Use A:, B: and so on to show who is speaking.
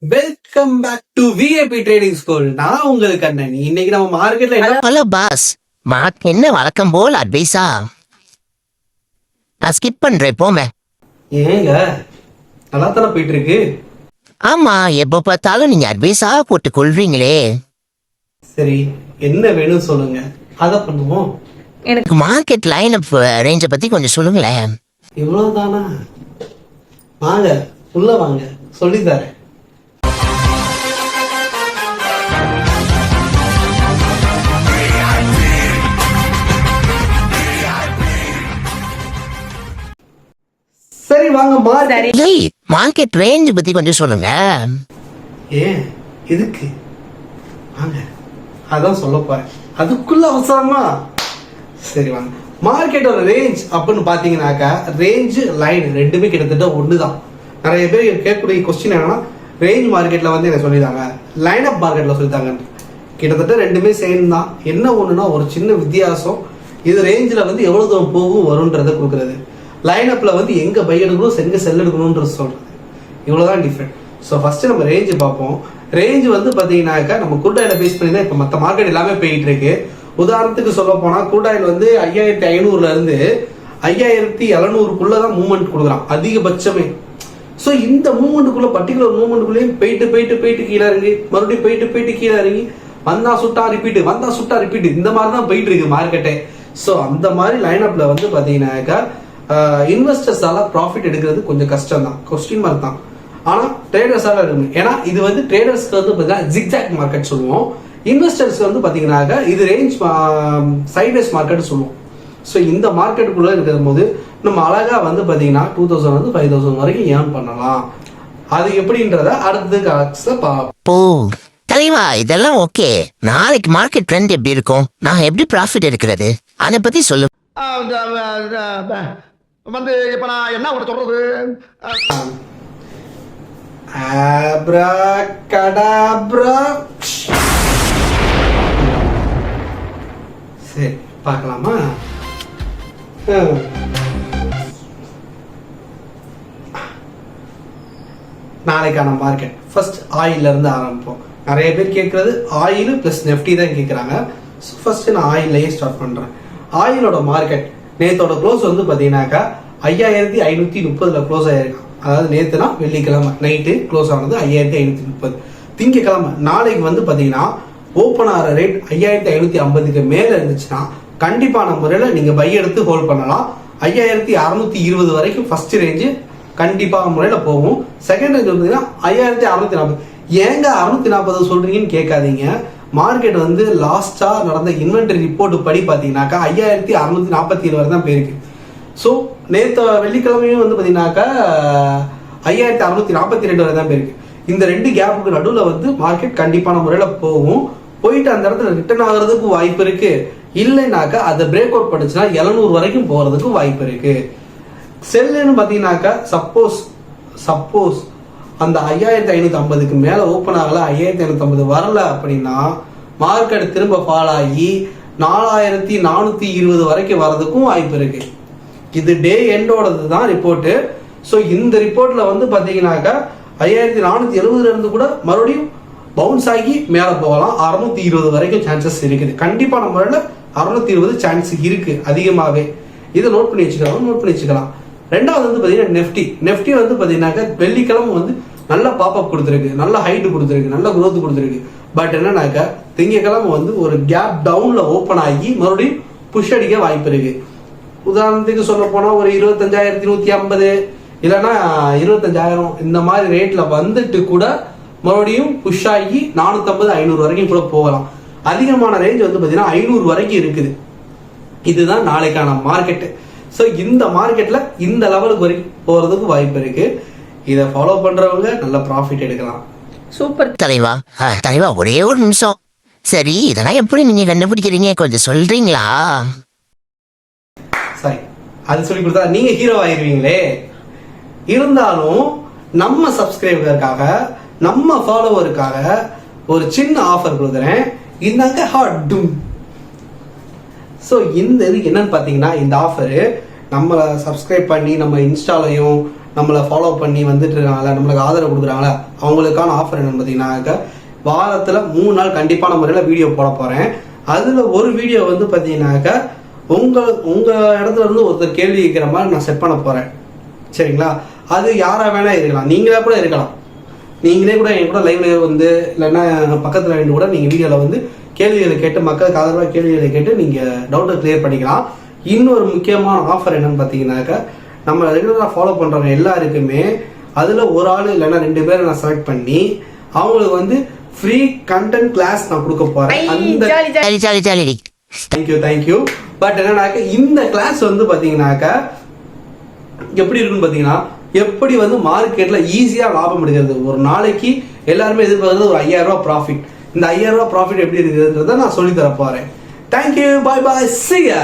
A: Welcome back to VIP trading school. நான் உங்களுக்கு அண்ணன். இன்னைக்கு நம்ம மார்க்கெட்ல
B: ஹலோ பாஸ், மார்க் என்ன வழக்கம் போல் அட்வைஸா? நான் ஸ்கிப் பண்றேன், போங்க.
A: ஏங்க நல்லா தானே போயிட்டு இருக்கு.
B: ஆமா, எப்ப பார்த்தாலும் நீங்க அட்வைஸா போட்டு கொள்றீங்களே.
A: சரி, என்ன வேணும் சொல்லுங்க, அத பண்ணுவோம்.
B: எனக்கு மார்க்கெட் லைன் அப் ரேஞ்ச பத்தி கொஞ்சம் சொல்லுங்களேன்.
A: இவ்வளவுதானா? வாங்க உள்ள வாங்க, சொல்லித்தரேன். சரி வாங்க
B: மார்க்கெட் ரேஞ்ச் பத்தி கொஞ்சம் சொல்லுங்க.
A: ஏன் எதுக்கு? வாங்க அதான் சொல்ல போறேன், அதுக்குள்ள அவசரமா? சரி வாங்க. மார்க்கெட்டோட ரேஞ்ச் அப்படின்னு பாத்தீங்கன்னாக்கா, ரேஞ்ச் லைன் ரெண்டுமே கிட்டத்தட்ட ஒண்ணுதான். நிறைய பேர் கேட்கக்கூடிய கொஸ்டின் என்னன்னா, ரேஞ்ச் மார்க்கெட்ல வந்து என்ன சொல்லிட்டாங்க, லைன் அப் மார்க்கெட்ல சொல்லிட்டாங்க. கிட்டத்தட்ட ரெண்டுமே சேம் தான். என்ன ஒண்ணுன்னா ஒரு சின்ன வித்தியாசம், இது ரேஞ்சில் வந்து எவ்வளவு தூரம் போகும் வரும்ன்றதை கொடுக்குறது, லைன் அப்ல வந்து எங்க பை எடுக்கணும் எங்க செல் எடுக்கணும்ன்றது சொல்றது. இவ்வளவுதான் டிஃபரெண்ட். ஸோ ஃபர்ஸ்ட் நம்ம ரேஞ்சு பார்ப்போம். ரேஞ்ச் வந்து பாத்தீங்கன்னாக்கா நம்ம குரூட் ஆயில பேஸ் பண்ணி தான் இப்போ மற்ற மார்க்கெட் எல்லாமே போயிட்டு இருக்கு. உதாரணத்துக்கு சொல்ல போனா குரூட் ஆயில் வந்து 5500 இருந்து 5700 மூவ்மெண்ட் கொடுக்குறான் அதிகபட்சமே. ஸோ இந்த மூவ்மெண்ட்டுக்குள்ள பர்டிகுலர் மூவ்மெண்ட்டுக்குள்ளேயும் போயிட்டு கீழே இறங்கி மறுபடியும் போயிட்டு கீழே இறங்கி வந்தா சுட்டா ரிப்பீட் இந்த மாதிரி தான் போயிட்டு இருக்கு மார்க்கெட்டே. ஸோ அந்த மாதிரி லைன் அப்ல வந்து பாத்தீங்கன்னாக்கா இன்வெஸ்டர்ஸால ப்ராஃபிட் எடுக்கிறது கொஞ்சம் கஷ்டம் தான், கொஸ்டின் மார்க் தான். ஆனா ட்ரேடர்ஸால இருக்கும். ஏன்னா இது வந்து ட்ரேடர்ஸ்க்கு வந்து பார்த்தீங்கன்னா ஜிக்ஜாக் மார்க்கெட் சொல்லுவோம். இன்வெஸ்டர்ஸ்க்கு வந்து பாத்தீங்கன்னாக்கா இது ரேஞ்ச் சைட்வேஸ் மார்க்கெட் சொல்லுவோம். ஸோ இந்த மார்க்கெட்டுக்குள்ள இருக்கிற போது நம்ம அழகா வந்து பாத்தீங்கன்னா 2000 வந்து 5000 வரைக்கும் ஏர்ன் பண்ணலாம். அது எப்படின்றத அடுத்த கிளாஸ்ல
B: பார்ப்போம். தலைவா, இதெல்லாம் ஓகே. நாளைக்கு மார்க்கெட் ட்ரெண்ட் எப்படி இருக்கும், நான் எப்படி ப்ராஃபிட் எடுக்கிறது, அதை பத்தி சொல்லு.
C: வந்து இப்ப நான் என்ன உனக்கு சொல்றது?
A: சரி பார்க்கலாமா? நாளைக்கான மார்க்கெட் ஃபர்ஸ்ட் ஆயில்ல இருந்து ஆரம்பிப்போம். நிறைய பேர் கேட்கறது ஆயில் பிளஸ் நெஃப்டி தான் கேட்கறாங்க. ஃபர்ஸ்ட் நான் ஆயிலையே ஸ்டார்ட் பண்றேன். ஆயிலோட மார்க்கெட் நேத்தோட க்ளோஸ் வந்து பாத்தீங்கன்னாக்கா 5530 க்ளோஸ் ஆயிருக்கும். அதாவது நேத்துனா வெள்ளிக்கிழமை நைட்டு க்ளோஸ் ஆனது 5530. திங்கக்கிழமை நாளைக்கு வந்து பாத்தீங்கன்னா ஓப்பன் ஆகிற ரேட் 5550க்கு மேல இருந்துச்சுன்னா கண்டிப்பான முறையில நீங்க பை எடுத்து ஹோல்ட் பண்ணலாம். 5620 வரைக்கும் ஃபர்ஸ்ட் ரேஞ்சு கண்டிப்பான முறையில போகும். செகண்ட் ரேஞ்ச் வந்து 5640. ஏங்க 640 சொல்றீங்கன்னு கேட்காதீங்க. மார்க்கெட் வந்து லாஸ்டா நடந்த இன்வென்டரி ரிப்போர்ட் படி பாத்தீங்கன்னாக்கா 5647 வரை தான் போயிருக்கு. ஸோ நேற்று வெள்ளிக்கிழமையும் வந்து பாத்தீங்கன்னாக்கா 5642 வரை தான் போயிருக்கு. இந்த ரெண்டு கேப்புக்கு நடுவில் வந்து மார்க்கெட் கண்டிப்பான முறையில போகும். போயிட்டு அந்த இடத்துல ரிட்டர்ன் ஆகிறதுக்கு வாய்ப்பு இருக்கு. இல்லைனாக்கா அதை பிரேக் அவுட் பண்ணுச்சுன்னா 700 வரைக்கும் போறதுக்கு வாய்ப்பு இருக்கு. செல்லுன்னு பாத்தீங்கன்னாக்கா சப்போஸ் அந்த 5550க்கு மேல ஓப்பன் ஆகல, 5550 வரல அப்படின்னா மார்க்கெட் திரும்ப ஃபால் ஆகி 4420 வரைக்கும் வர்றதுக்கும் வாய்ப்பு இருக்கு. இது டே எண்டோடது தான் ரிப்போர்ட். ஸோ இந்த ரிப்போர்ட்ல வந்து பாத்தீங்கன்னாக்கா 5470 இருந்து கூட மறுபடியும் பவுன்ஸ் ஆகி மேல போகலாம். 620 வரைக்கும் சான்சஸ் இருக்குது. கண்டிப்பா நம்ம 620 சான்ஸ் இருக்கு அதிகமாவே. இதை நோட் பண்ணி வச்சுக்கலாம். ரெண்டாவது வந்து பாத்தீங்கன்னா நெஃப்டி வந்து பாத்தீங்கன்னாக்கா வெள்ளிக்கிழமை வந்து நல்ல பாப்அப் கொடுத்துருக்கு, நல்ல ஹைட் கொடுத்துருக்கு, நல்ல குரோத் கொடுத்துருக்கு. பட் என்னன்னாக்கா திங்கக்கிழமை வந்து ஒரு கேப் டவுன்ல ஓப்பன் ஆகி மறுபடியும் புஷ் அடிக்க வாய்ப்பு இருக்கு. உதாரணத்துக்கு சொல்ல போனா ஒரு 25,150 இல்லைன்னா 25,000 இந்த மாதிரி ரேட்ல வந்துட்டு கூட மறுபடியும் புஷ் ஆகி 450-500 வரைக்கும் கூட போகலாம். அதிகமான ரேஞ்ச் வந்து பாத்தீங்கன்னா 500 வரைக்கும் இருக்குது. இதுதான் நாளைக்கான மார்க்கெட். ஸோ இந்த மார்க்கெட்ல இந்த லெவலுக்கு வரைக்கும் போறதுக்கு வாய்ப்பு இருக்கு. இதை ஃபாலோ பண்றவங்க நல்ல ப்ராஃபிட் எடுக்கலாம்.
B: சூப்பர் தலைவா. ஒரே ஒரு நிமிஷம். சரி, இதெல்லாம் எப்படி நீங்க கண்டுபிடிக்கிறீங்க, கொஞ்சம் சொல்றீங்களா?
A: சரி, அது சொல்லி கொடுத்தா நீங்க ஹீரோ ஆயிருவீங்களே. இருந்தாலும் நம்ம சப்ஸ்கிரைபருக்காக நம்ம ஃபாலோவருக்காக ஒரு சின்ன ஆஃபர் கொடுக்குறேன். இந்தாங்க ஹாட் டூம். ஸோ இந்த இது என்னன்னு பார்த்தீங்கன்னா, இந்த ஆஃபரு நம்மளை சப்ஸ்கிரைப் பண்ணி நம்ம இன்ஸ்டாலையும் நம்மளை ஃபாலோ பண்ணி வந்துட்டு இருக்காங்களா, நம்மளுக்கு ஆதரவு கொடுக்குறாங்களா, அவங்களுக்கான ஆஃபர் என்னன்னு பார்த்தீங்கன்னாக்கா வாரத்தில் 3 நாள் கண்டிப்பான முறையில் வீடியோ போட போகிறேன். அதில் ஒரு வீடியோ வந்து பார்த்தீங்கன்னாக்கா உங்கள் இடத்துல இருந்து ஒருத்தர் கேள்வி கேட்குற மாதிரி நான் செட் பண்ண போகிறேன். சரிங்களா? அது யாராக வேணா இருக்கலாம், நீங்களே கூட இருக்கலாம். நீங்களே கூட என் கூட லைவ்ல வந்து இல்லைன்னா பக்கத்தில் இருந்து கூட நீங்கள் வீடியோவில் வந்து கேள்விகளை கேட்டு மக்களுக்கு ஆதரவாக கேள்விகளை கேட்டு நீங்கள் டவுட்டை கிளியர் பண்ணிக்கலாம். இன்னொரு முக்கியமான ஆஃபர் என்னன்னு பார்த்தீங்கன்னாக்கா நம்ம ரெகுலராக ஃபாலோ பண்ணுறவங்க எல்லாருக்குமே அதில் ஒரு ஆள் இல்லைன்னா 2 பேரை நான் செலக்ட் பண்ணி அவங்களுக்கு வந்து ஃப்ரீ கண்டென்ட் கிளாஸ் நான் கொடுக்க போகிறேன். அந்த தேங்க்யூ. பட் என்னன்னாக்கா இந்த கிளாஸ் வந்து பார்த்தீங்கன்னாக்கா எப்படி இருக்குன்னு பார்த்தீங்கன்னா எப்படி வந்து மார்க்கெட்டில் ஈஸியாக லாபம் எடுக்கிறது. ஒரு நாளைக்கு எல்லாருமே எதிர்பார்க்கறது ஒரு 5000 ரூபா ப்ராஃபிட். இந்த 5000 ரூபா ப்ராஃபிட் எப்படி இருக்குதுன்றதை நான் சொல்லி தர போகிறேன். தேங்க்யூ, பாய் பாய், see ya.